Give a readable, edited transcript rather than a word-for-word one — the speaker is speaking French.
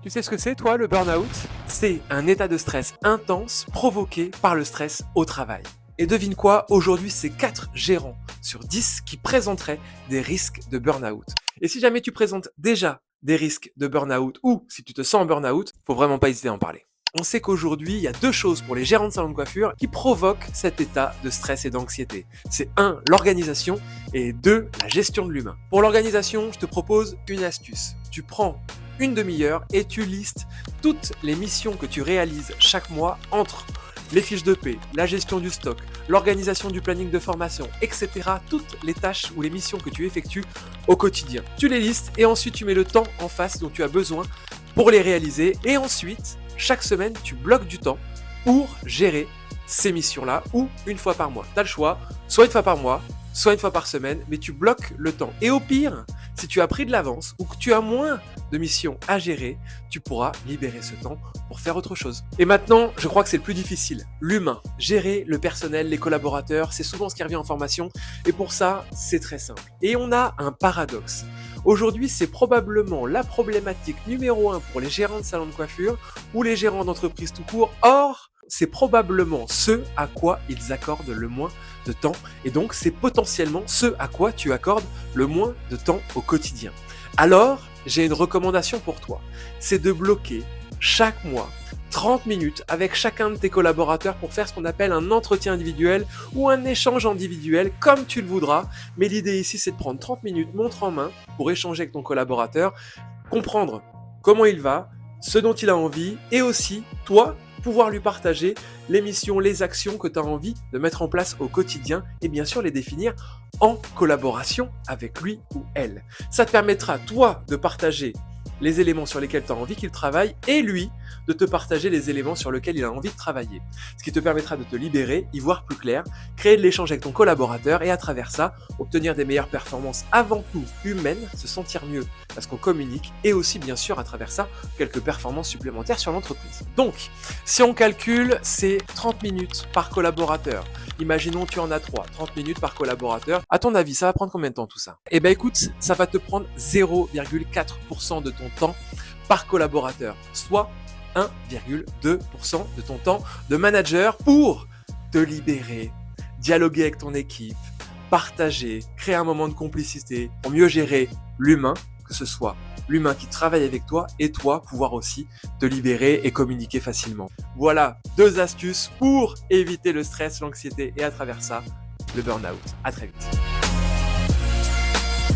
Tu sais ce que c'est, toi, le burn-out? C'est un état de stress intense provoqué par le stress au travail. Et devine quoi, aujourd'hui, c'est 4 gérants sur 10 qui présenteraient des risques de burn-out. Et si jamais tu présentes déjà des risques de burn-out ou si tu te sens en burn-out, faut vraiment pas hésiter à en parler. On sait qu'aujourd'hui, il y a 2 choses pour les gérants de salon de coiffure qui provoquent cet état de stress et d'anxiété. C'est 1, l'organisation et 2, la gestion de l'humain. Pour l'organisation, je te propose une astuce. Tu prends une demi-heure et tu listes toutes les missions que tu réalises chaque mois entre les fiches de paie, la gestion du stock, l'organisation du planning de formation, etc. Toutes les tâches ou les missions que tu effectues au quotidien. Tu les listes et ensuite tu mets le temps en face dont tu as besoin pour les réaliser. Et ensuite, chaque semaine, tu bloques du temps pour gérer ces missions-là ou une fois par mois. Tu as le choix, soit une fois par mois, soit une fois par semaine, mais tu bloques le temps. Et au pire, si tu as pris de l'avance ou que tu as moins de missions à gérer, tu pourras libérer ce temps pour faire autre chose. Et maintenant, je crois que c'est le plus difficile, l'humain. Gérer le personnel, les collaborateurs, c'est souvent ce qui revient en formation. Et pour ça, c'est très simple. Et on a un paradoxe. Aujourd'hui, c'est probablement la problématique numéro 1 pour les gérants de salons de coiffure ou les gérants d'entreprise tout court. Or, c'est probablement ce à quoi ils accordent le moins de temps et donc c'est potentiellement ce à quoi tu accordes le moins de temps au quotidien. Alors, j'ai une recommandation pour toi, c'est de bloquer chaque mois 30 minutes avec chacun de tes collaborateurs pour faire ce qu'on appelle un entretien individuel ou un échange individuel comme tu le voudras. Mais l'idée ici, c'est de prendre 30 minutes montre en main pour échanger avec ton collaborateur, comprendre comment il va, ce dont il a envie et aussi, toi, pouvoir lui partager les missions, les actions que tu as envie de mettre en place au quotidien et bien sûr les définir en collaboration avec lui ou elle. Ça te permettra, toi, de partager les éléments sur lesquels tu as envie qu'il travaille et lui de te partager les éléments sur lesquels il a envie de travailler. Ce qui te permettra de te libérer, y voir plus clair, créer de l'échange avec ton collaborateur et à travers ça, obtenir des meilleures performances avant tout humaines, se sentir mieux parce qu'on communique et aussi bien sûr à travers ça, quelques performances supplémentaires sur l'entreprise. Donc, si on calcule, c'est 30 minutes par collaborateur. Imaginons tu en as 3, 30 minutes par collaborateur. À ton avis, ça va prendre combien de temps tout ça? Eh ben écoute, ça va te prendre 0,4% de ton temps par collaborateur, soit 1,2% de ton temps de manager pour te libérer, dialoguer avec ton équipe, partager, créer un moment de complicité pour mieux gérer l'humain, que ce soit l'humain qui travaille avec toi et toi pouvoir aussi te libérer et communiquer facilement. Voilà 2 astuces pour éviter le stress, l'anxiété et à travers ça, le burn-out. À très vite.